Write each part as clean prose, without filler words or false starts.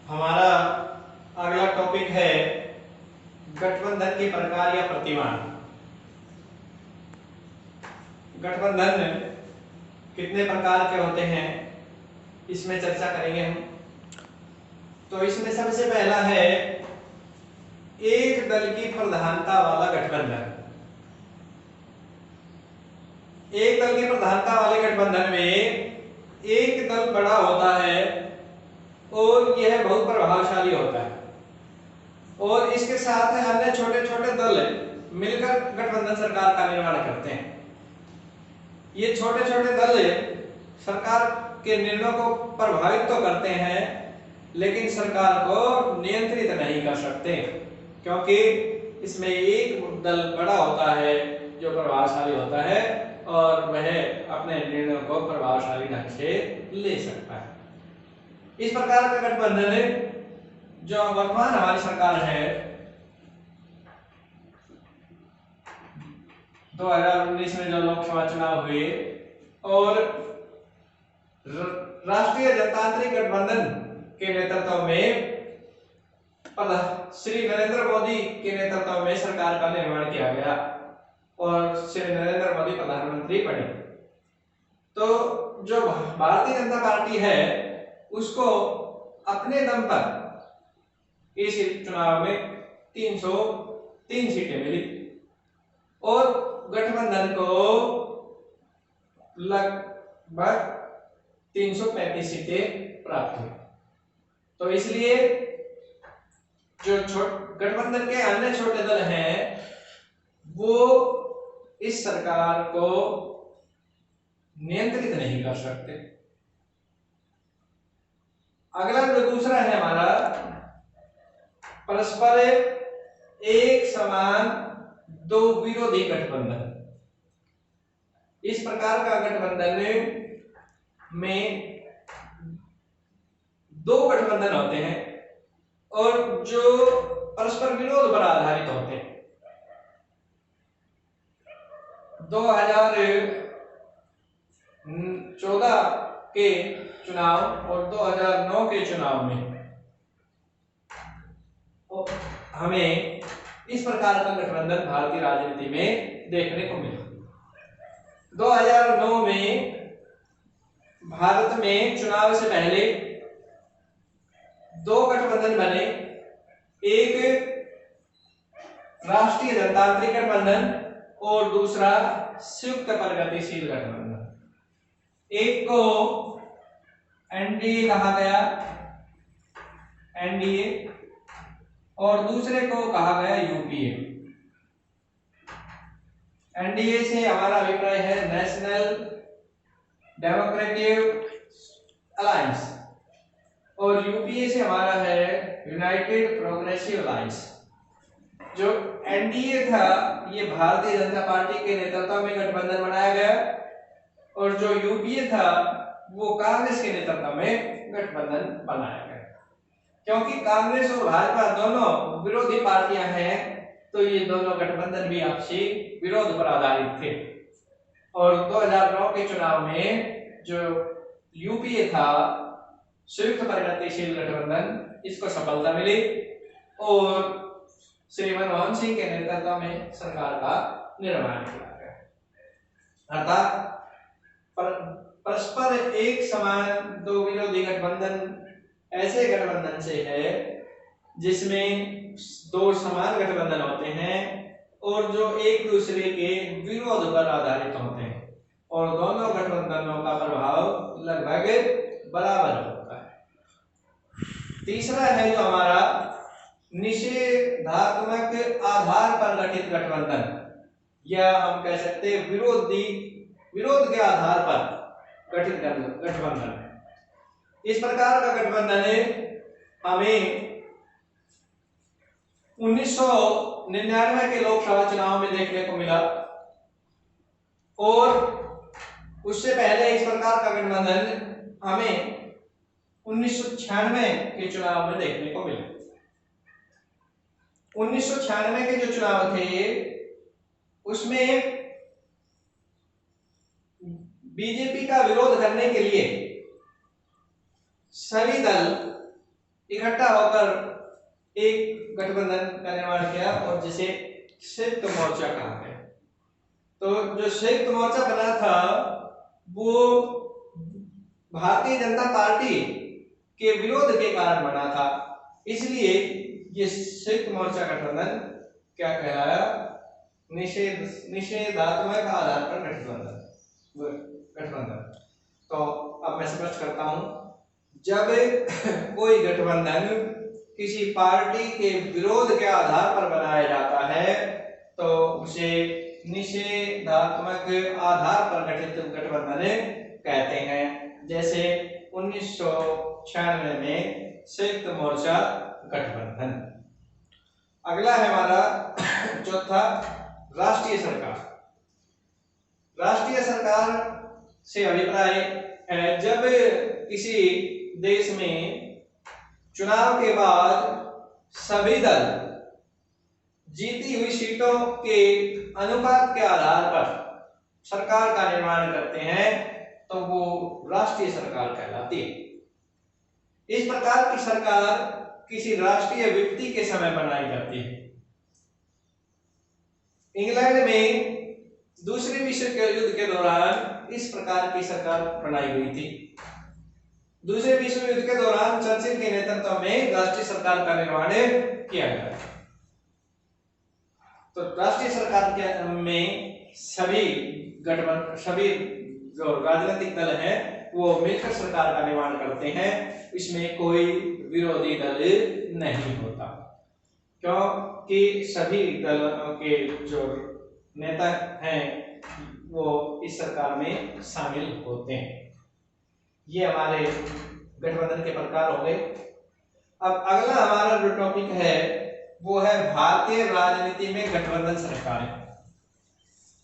हमारा अगला टॉपिक है गठबंधन के प्रकार या प्रतिमान। गठबंधन कितने प्रकार के होते हैं इसमें चर्चा करेंगे हम। तो इसमें सबसे पहला है एक दल की प्रधानता वाला गठबंधन। एक दल की प्रधानता वाले गठबंधन में एक दल बड़ा होता है और यह बहुत प्रभावशाली होता है और इसके साथ अन्य छोटे छोटे दल मिलकर गठबंधन सरकार का निर्माण करते हैं। ये छोटे छोटे दल सरकार के निर्णयों को प्रभावित तो करते हैं लेकिन सरकार को नियंत्रित नहीं कर सकते, क्योंकि इसमें एक दल बड़ा होता है जो प्रभावशाली होता है और वह अपने निर्णयों को प्रभावशाली ढंग से ले सकता है। इस प्रकार का गठबंधन जो वर्तमान हमारी सरकार है 2019 में जो लोकसभा चुनाव हुए और राष्ट्रीय जनतांत्रिक गठबंधन के नेतृत्व में श्री नरेंद्र मोदी के नेतृत्व में सरकार का निर्माण किया गया और श्री नरेंद्र मोदी प्रधानमंत्री बने। तो जो भारतीय जनता पार्टी है उसको अपने दम पर इस चुनाव में 303 सीटें मिली और गठबंधन को लगभग 335 सीटें प्राप्त हुई। तो इसलिए जो गठबंधन के अन्य छोटे दल हैं वो इस सरकार को नियंत्रित नहीं कर सकते। अगला जो दूसरा है हमारा परस्पर एक समान दो विरोधी गठबंधन। इस प्रकार का गठबंधन में दो गठबंधन होते हैं और जो परस्पर विरोध पर आधारित होते हैं। 2014 के चुनाव और 2009 के चुनाव में हमें इस प्रकार का गठबंधन भारतीय राजनीति में देखने को मिला। 2009 में भारत में चुनाव से पहले दो गठबंधन बने, एक राष्ट्रीय जनतांत्रिक गठबंधन और दूसरा संयुक्त प्रगतिशील गठबंधन। एक को एनडीए कहा गया, एनडीए, और दूसरे को कहा गया यूपीए। एनडीए से हमारा अभिप्राय है नेशनल डेमोक्रेटिक अलायंस और यूपीए से हमारा है यूनाइटेड प्रोग्रेसिव अलायंस। जो एनडीए था ये भारतीय जनता पार्टी के नेतृत्व में गठबंधन बनाया गया और जो यूपीए था वो कांग्रेस के नेतृत्व में गठबंधन बनाया गया। क्योंकि कांग्रेस और भाजपा दोनों विरोधी पार्टियां हैं तो ये दोनों गठबंधन भी आपसी विरोध पर आधारित थे और 2009 के चुनाव में जो यूपीए था संयुक्त प्रगतिशील गठबंधन इसको सफलता मिली और श्री मनमोहन सिंह के नेतृत्व में सरकार का निर्माण किया गया। अर्थात परस्पर एक समान दो विरोधी गठबंधन ऐसे गठबंधन से है जिसमें दो समान गठबंधन होते हैं और जो एक दूसरे के विरोध पर आधारित होते हैं और दोनों गठबंधनों का प्रभाव लगभग बराबर होता है। तीसरा है जो हमारा निषेधात्मक आधार पर गठित गठबंधन या हम कह सकते हैं विरोध के आधार पर गठित गठबंधन। इस प्रकार का गठबंधन हमें 1999 के लोकसभा चुनाव में देखने को मिला और उससे पहले इस प्रकार का गठबंधन हमें 1996 के चुनाव में देखने को मिला। 1996 के जो चुनाव थे उसमें बीजेपी का विरोध करने के लिए सभी दल इकट्ठा होकर एक गठबंधन का निर्माण किया और जिसे संयुक्त मोर्चा कहा गया। तो जो संयुक्त मोर्चा बना था वो भारतीय जनता पार्टी के विरोध के कारण बना था, इसलिए ये संयुक्त मोर्चा गठबंधन क्या कहलाया? निषेधात्मक आधार पर गठबंधन। तो अब मैं स्पष्ट करता हूं, जब कोई गठबंधन किसी पार्टी के विरोध के आधार पर बनाया जाता है तो उसे निषेधात्मक आधार पर गठित गठबंधन कहते हैं। जैसे 1996 में संयुक्त मोर्चा गठबंधन। अगला है हमारा चौथा, राष्ट्रीय सरकार। राष्ट्रीय सरकार से अभिप्राय है जब किसी देश में चुनाव के बाद सभी दल जीती हुई सीटों के अनुपात के आधार पर सरकार का निर्माण करते हैं तो वो राष्ट्रीय सरकार कहलाती है। इस प्रकार की सरकार किसी राष्ट्रीय व्यक्ति के समय बनाई जाती है। इंग्लैंड में दूसरे विश्व युद्ध के दौरान इस प्रकार की सरकार बनाई गई थी। दूसरे विश्व युद्ध के दौरान चर्चिल के नेतृत्व में राष्ट्रीय सरकार का निर्माण किया गया। तो राष्ट्रीय सरकार के में सभी जो राजनीतिक दल हैं वो मिलकर सरकार का निर्माण करते हैं, इसमें कोई विरोधी दल नहीं होता, क्योंकि सभी दलों के जो नेता हैं वो इस सरकार में शामिल होते हैं। ये हमारे गठबंधन के प्रकार हो गए। अब अगला हमारा जो टॉपिक है वो है भारतीय राजनीति में गठबंधन सरकारें।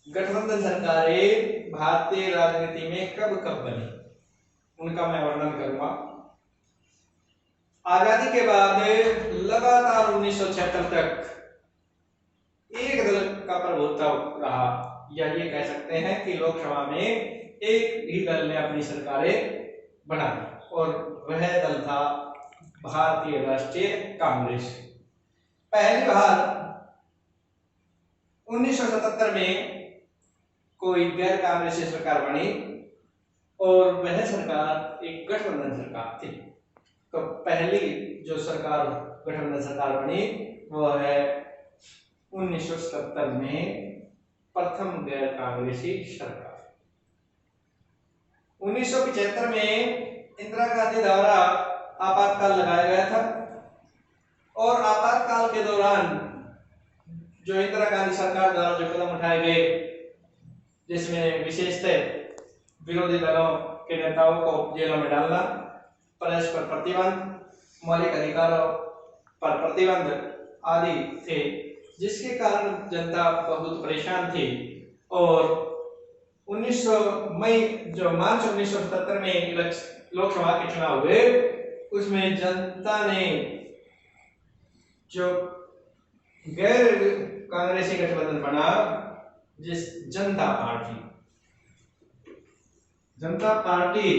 गठबंधन सरकारें भारतीय राजनीति में कब कब बनी उनका मैं वर्णन करूंगा। आजादी के बाद लगातार 1976 तक एक दल का प्रभुत्व रहा, या ये कह सकते हैं कि लोकसभा में एक ही दल ने अपनी सरकारें बना दी और वह दल था भारतीय राष्ट्रीय कांग्रेस। पहली बार 1977 में कोई गैर कांग्रेसी सरकार बनी और वह सरकार एक गठबंधन सरकार थी। तो पहली जो सरकार गठबंधन सरकार बनी वो है 1977 में प्रथम गैर कांग्रेसी सरकार। 1975 में इंदिरा गांधी द्वारा आपातकाल लगाया गया था और आपातकाल के दौरान जो इंदिरा गांधी सरकार द्वारा जो कदम उठाए गए, जिसमें विशेषतः विरोधी दलों के नेताओं को जेलों में डालना, प्रेस पर प्रतिबंध, मौलिक अधिकारों पर प्रतिबंध आदि थे, जिसके कारण जनता बहुत परेशान थी। और मार्च 1977 में लोकसभा के चुनाव हुए, उसमें जनता ने जो गैर कांग्रेसी गठबंधन बना, जिस जनता पार्टी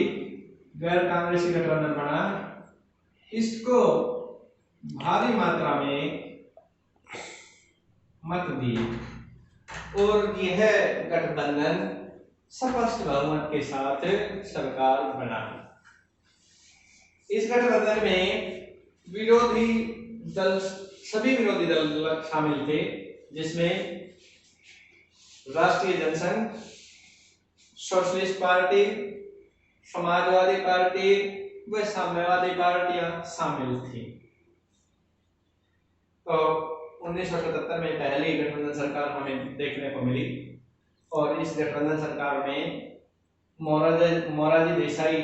गैर कांग्रेसी गठबंधन बना, इसको भारी मात्रा में मत दिए और यह गठबंधन स्पष्ट बहुमत के साथ सरकार बना। इस गठबंधन में सभी विरोधी दल शामिल थे, जिसमें Rashtriya Jansangh, socialist party, Samajwadi party व साम्यवादी पार्टियां शामिल थी। तो 1977 में पहली गठबंधन सरकार हमें देखने को मिली और इस गठबंधन सरकार में मोरारजी देसाई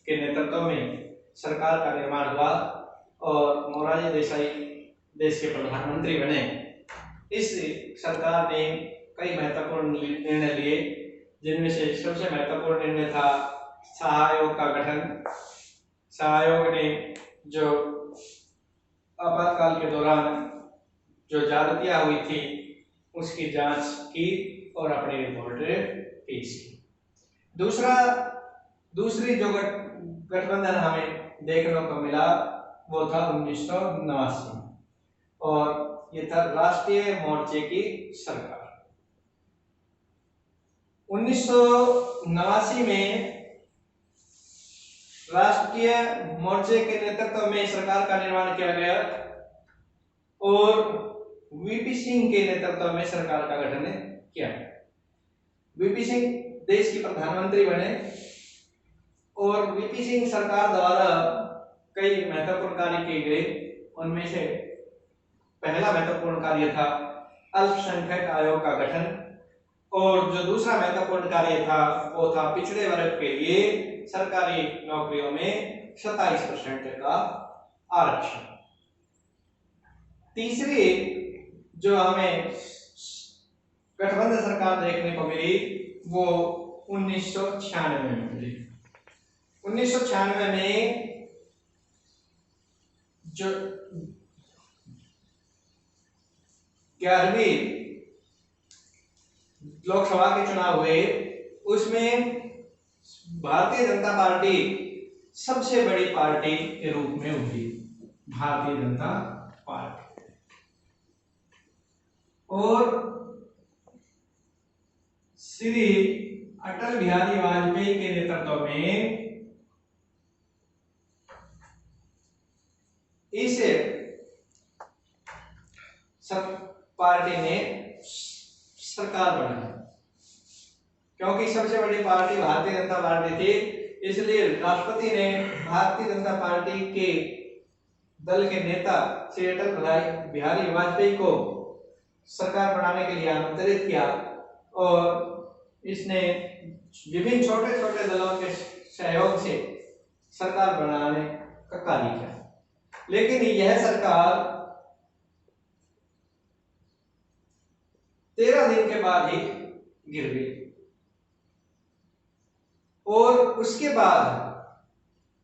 के नेतृत्व में सरकार का निर्माण हुआ और मोरारजी देसाई देश के प्रधानमंत्री बने। इस सरकार ने कई महत्वपूर्ण निर्णय लिए, जिनमें से सबसे महत्वपूर्ण निर्णय था सहायोग का गठन। सहायोग ने जो आपातकाल के दौरान जो ज्यादतियां हुई थी उसकी जांच की और अपनी रिपोर्ट पेश की। दूसरी जो गठबंधन हमें देखने को मिला वो था 1989 और ये था राष्ट्रीय मोर्चे की सरकार। 1989 में राष्ट्रीय मोर्चे के नेतृत्व में सरकार का निर्माण किया गया और वीपी सिंह के नेतृत्व में सरकार का गठन किया। वीपी सिंह देश के प्रधानमंत्री बने और वीपी सिंह सरकार द्वारा कई महत्वपूर्ण कार्य किए गए। उनमें से पहला महत्वपूर्ण कार्य था अल्पसंख्यक आयोग का गठन और जो दूसरा महत्वपूर्ण कार्य था वो था पिछड़े वर्ग के लिए सरकारी नौकरियों में 27% का आरक्षण। तीसरी जो हमें गठबंधन सरकार देखने को मिली वो 1996 में मिली। 1996 में जो 11वीं लोकसभा के चुनाव हुए उसमें भारतीय जनता पार्टी सबसे बड़ी पार्टी के रूप में उभरी। भारतीय जनता पार्टी और श्री अटल बिहारी वाजपेयी के नेतृत्व में इस सब पार्टी ने सरकार बनाई। क्योंकि सबसे बड़ी पार्टी भारतीय जनता पार्टी थी इसलिए राष्ट्रपति ने भारतीय जनता पार्टी के दल के नेता श्री अटल बिहारी वाजपेयी को सरकार बनाने के लिए आमंत्रित किया और इसने विभिन्न छोटे छोटे दलों के सहयोग से सरकार बनाने का कार्य किया। लेकिन यह सरकार 13 दिन के बाद ही गिर गई और उसके बाद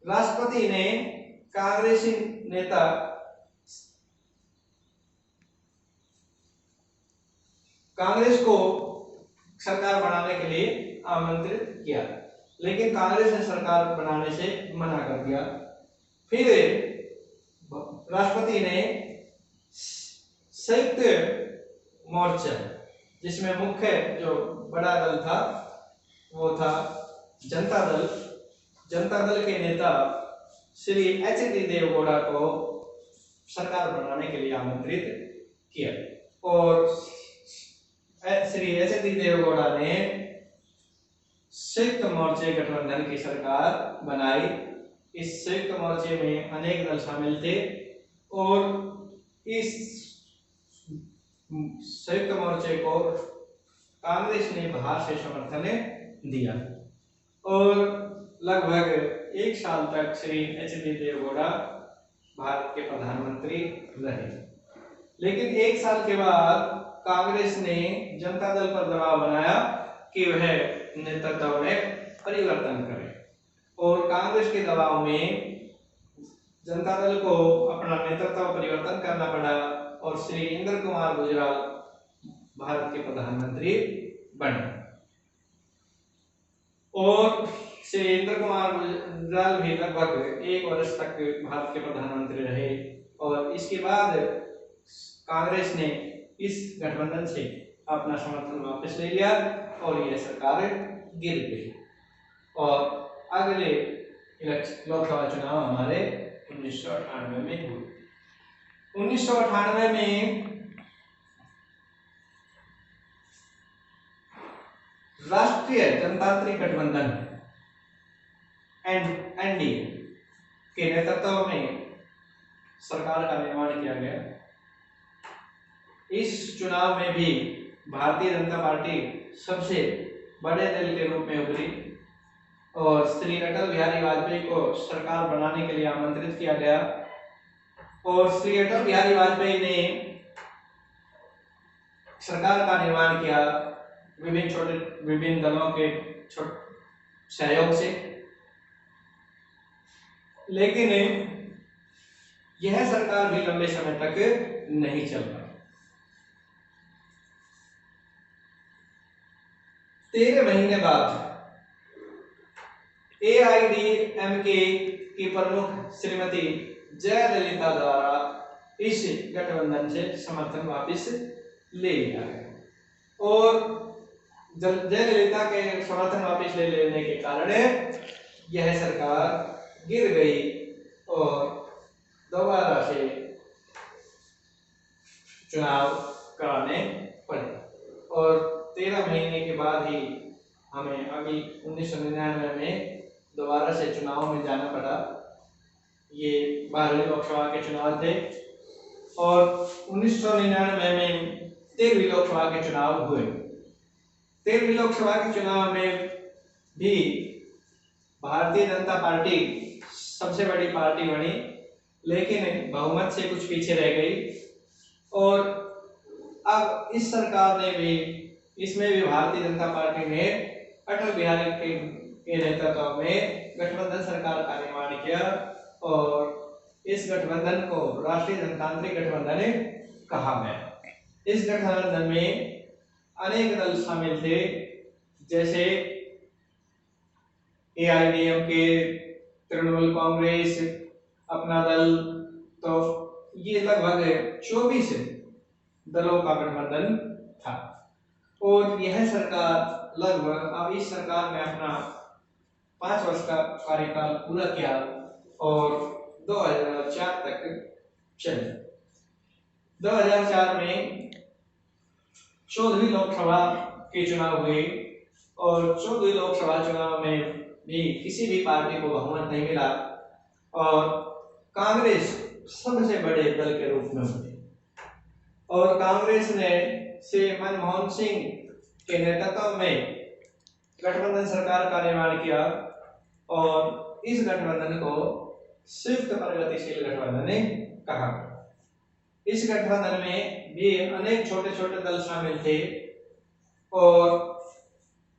राष्ट्रपति ने कांग्रेसी नेता कांग्रेस को सरकार बनाने के लिए आमंत्रित किया, लेकिन कांग्रेस ने सरकार बनाने से मना कर दिया। फिर राष्ट्रपति ने संयुक्त मोर्चा जिसमें मुख्य जो बड़ा दल था वो था जनता दल के नेता श्री एच.डी. देवगौड़ा को सरकार बनाने के लिए आमंत्रित किया और श्री एच.डी. देवगौड़ा ने संयुक्त मोर्चे गठबंधन की सरकार बनाई। इस संयुक्त मोर्चे में अनेक दल शामिल थे और इस संयुक्त मोर्चे को कांग्रेस ने बाहर से समर्थन दिया और लगभग एक साल तक श्री एच.डी. देवगौड़ा भारत के प्रधानमंत्री रहे। लेकिन एक साल के बाद कांग्रेस ने जनता दल पर दबाव बनाया कि वह नेतृत्व में परिवर्तन करे और कांग्रेस के दबाव में जनता दल को अपना नेतृत्व परिवर्तन करना पड़ा और श्री इंद्र कुमार गुजराल भारत के प्रधानमंत्री बने और श्री इंद्र कुमार गुजराल भी लगभग 1 वर्ष तक भारत के प्रधानमंत्री रहे और इसके बाद कांग्रेस ने इस गठबंधन से अपना समर्थन वापस ले लिया और यह सरकार गिर गई और अगले लोकसभा चुनाव हमारे 1998 में हुए। 1998 में राष्ट्रीय जनतांत्रिक गठबंधन एनडीए के नेतृत्व में सरकार का निर्माण किया गया। इस चुनाव में भी भारतीय जनता पार्टी सबसे बड़े दल के रूप में उभरी और श्री अटल बिहारी वाजपेयी को सरकार बनाने के लिए आमंत्रित किया गया और श्री अटल बिहारी वाजपेयी ने सरकार का निर्माण किया विभिन्न दलों के सहयोग से। लेकिन यह सरकार भी लंबे समय तक नहीं चल पाई। 13 महीने बाद AIADMK की प्रमुख श्रीमती जयललिता द्वारा इस गठबंधन से समर्थन वापस ले लिया गया और जयललिता के समर्थन वापस ले लेने के कारण यह सरकार गिर गई और दोबारा से चुनाव कराने पड़े और 13 महीने के बाद ही हमें अभी 1999 में दोबारा से चुनाव में जाना पड़ा। ये 12वीं लोकसभा के चुनाव थे और 1999 में 13वीं लोकसभा के चुनाव हुए। 13वीं लोकसभा के चुनाव में भी भारतीय जनता पार्टी सबसे बड़ी पार्टी बनी, लेकिन बहुमत से कुछ पीछे रह गई और अब इस सरकार ने भी, इसमें भी भारतीय जनता पार्टी ने अटल बिहारी के नेतृत्व में गठबंधन सरकार का निर्माण किया और इस गठबंधन को राष्ट्रीय जनतांत्रिक गठबंधन कहा गया। इस गठबंधन में अनेक दल शामिल थे, जैसे एआईएडीएमके, तृणमूल कांग्रेस, अपना दल, तो ये लगभग 24 दलों का गठबंधन था और यह सरकार लगभग, अब इस सरकार ने अपना 5 वर्ष का कार्यकाल पूरा किया और 2004 तक चले। 2004 में 14वीं लोकसभा के चुनाव हुए और 14वीं लोकसभा चुनाव में भी किसी भी पार्टी को बहुमत नहीं मिला और कांग्रेस सबसे बड़े दल के रूप में हुई और कांग्रेस ने से मनमोहन सिंह के नेतृत्व में गठबंधन सरकार का निर्माण किया और इस गठबंधन को संयुक्त प्रगतिशील गठबंधन कहा। इस गठबंधन में भी अनेक छोटे छोटे दल शामिल थे और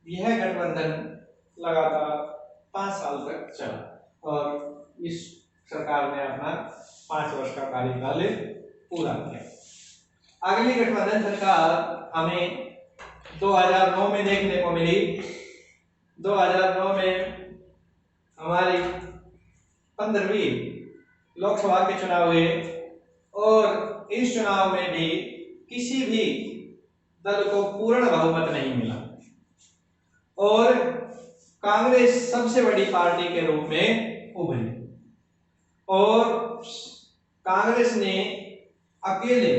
यह गठबंधन लगातार 5 साल तक चला और इस सरकार ने अपना 5 वर्ष का कार्यकाल पूरा किया। अगली गठबंधन सरकार हमें 2009 में देखने को मिली। 2009 में हमारी 15वीं लोकसभा के चुनाव हुए और इस चुनाव में भी किसी भी दल को पूर्ण बहुमत नहीं मिला और कांग्रेस सबसे बड़ी पार्टी के रूप में उभरी और कांग्रेस ने अकेले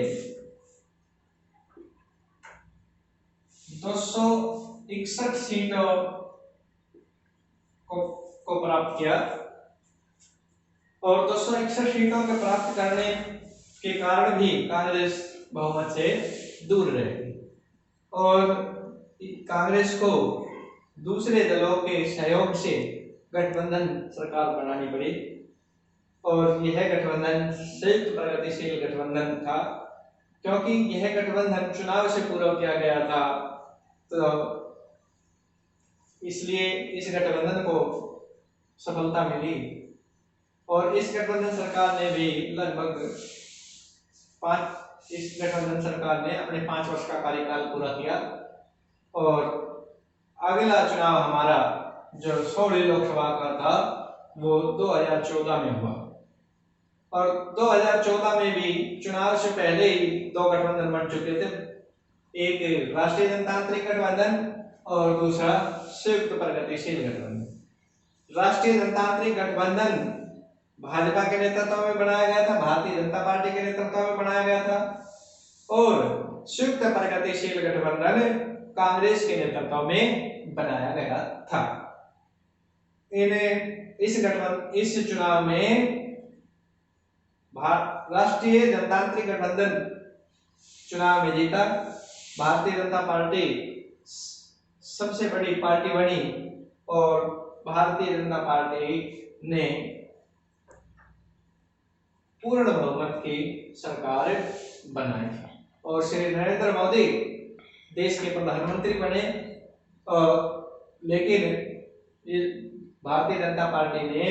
261 सीटों को प्राप्त किया और 261 सीटों के प्राप्त करने के कारण भी कांग्रेस बहुमत से दूर रही और कांग्रेस को दूसरे दलों के सहयोग से गठबंधन सरकार बनानी पड़ी और यह गठबंधन संयुक्त प्रगतिशील गठबंधन था। क्योंकि यह गठबंधन चुनाव से पूर्व किया गया था तो इसलिए इस गठबंधन को सफलता मिली और इस गठबंधन सरकार ने भी लगभग इस गठबंधन सरकार ने अपने 5 वर्ष का कार्यकाल पूरा किया और अगला चुनाव हमारा जो 16वीं लोकसभा का था वो 2014 में हुआ और 2014 में भी चुनाव से पहले ही 2 गठबंधन बन चुके थे, एक राष्ट्रीय जनतांत्रिक गठबंधन और दूसरा संयुक्त प्रगतिशील गठबंधन। राष्ट्रीय जनतांत्रिक गठबंधन भाजपा के नेतृत्व में बनाया गया था, भारतीय जनता पार्टी के नेतृत्व में बनाया गया था और संयुक्त प्रगतिशील गठबंधन कांग्रेस के नेतृत्व में बनाया गया था। इस चुनाव में राष्ट्रीय जनतांत्रिक गठबंधन चुनाव में जीता। भारतीय जनता पार्टी सबसे बड़ी पार्टी बनी और भारतीय जनता पार्टी ने पूर्ण बहुमत की सरकार बनाई और श्री नरेंद्र मोदी देश के प्रधानमंत्री बने लेकिन भारतीय जनता पार्टी ने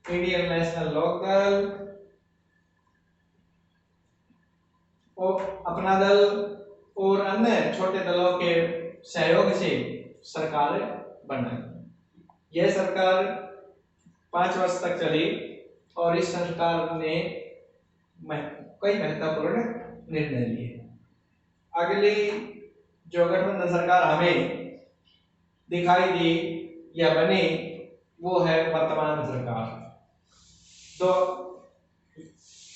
इंडियन नेशनल लोकदल और अपना दल और अन्य छोटे दलों के सहयोग से सरकार बनाई। यह सरकार 5 वर्ष तक चली और इस सरकार ने कई महत्वपूर्ण निर्णय लिए। अगली जो गठबंधन सरकार हमें दिखाई दी या बनी वो है वर्तमान सरकार। तो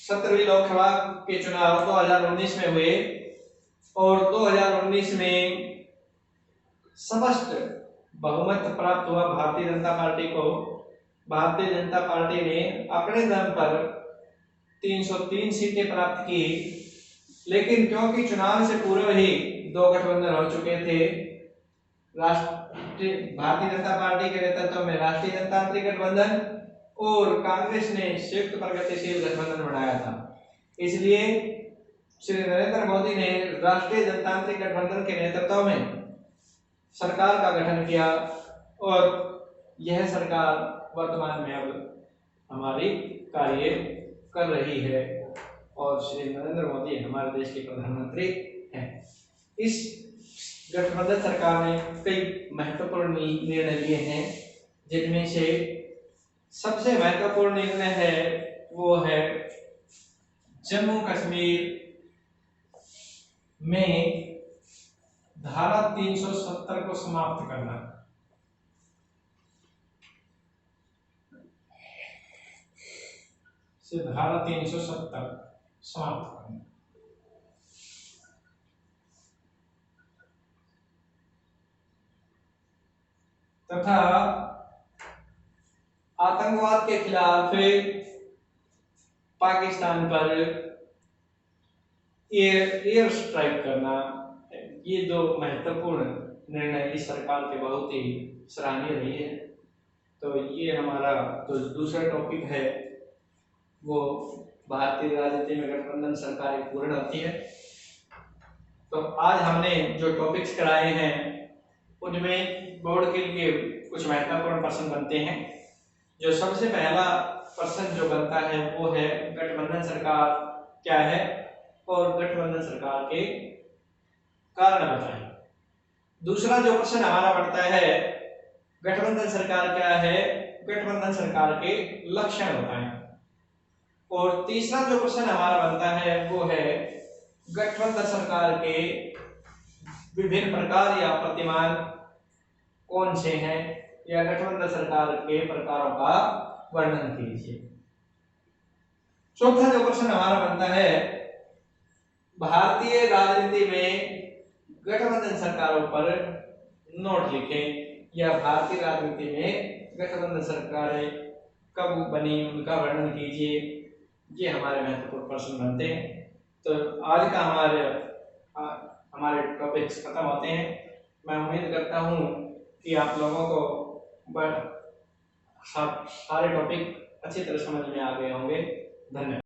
17वीं लोकसभा के चुनाव 2019 में हुए और 2019 में स्पष्ट बहुमत प्राप्त हुआ भारतीय जनता पार्टी को। भारतीय जनता पार्टी ने अपने दम पर 303 सीटें प्राप्त की, लेकिन क्योंकि चुनाव से पूर्व ही दो गठबंधन हो चुके थे, भारतीय जनता पार्टी के नेतृत्व में राष्ट्रीय जनतांत्रिक गठबंधन और कांग्रेस ने संयुक्त प्रगतिशील गठबंधन बनाया था, इसलिए श्री नरेंद्र मोदी ने राष्ट्रीय जनतांत्रिक गठबंधन के नेतृत्व में सरकार का गठन किया और यह सरकार वर्तमान में अब हमारी कार्य कर रही है और श्री नरेंद्र मोदी हमारे देश के प्रधानमंत्री हैं। इस गठबंधन सरकार ने कई महत्वपूर्ण निर्णय लिए हैं, जिनमें से सबसे महत्वपूर्ण निर्णय है वो है जम्मू कश्मीर में धारा 370 को समाप्त करना। धारा 370 समाप्त करना तथा आतंकवाद के खिलाफ पाकिस्तान पर एयर स्ट्राइक करना। ये दो महत्वपूर्ण निर्णय इस सरकार के बहुत ही सराहनीय रही है। तो ये हमारा जो दूसरा टॉपिक है वो भारतीय राजनीति में गठबंधन सरकारें पूर्ण होती है। तो आज हमने जो टॉपिक्स कराए हैं उनमें बोर्ड के लिए कुछ महत्वपूर्ण प्रश्न बनते हैं। जो सबसे पहला प्रश्न जो बनता है वो है गठबंधन सरकार क्या है और गठबंधन सरकार के कारण बताएं। दूसरा जो प्रश्न हमारा बढ़ता है गठबंधन सरकार क्या है, गठबंधन सरकार के लक्षण बताएं। और तीसरा जो प्रश्न हमारा बनता है वो है गठबंधन सरकार के विभिन्न प्रकार या प्रतिमान कौन से हैं या गठबंधन सरकार के प्रकारों का वर्णन कीजिए। चौथा जो प्रश्न हमारा बनता है भारतीय राजनीति में गठबंधन सरकारों पर नोट लिखें या भारतीय राजनीति में गठबंधन सरकारें कब बनी उनका वर्णन कीजिए। ये हमारे महत्वपूर्ण प्रश्न बनते हैं। तो आज का हमारे टॉपिक्स खत्म होते हैं। मैं उम्मीद करता हूँ कि आप लोगों को सारे टॉपिक अच्छी तरह समझ में आ गए होंगे। धन्यवाद।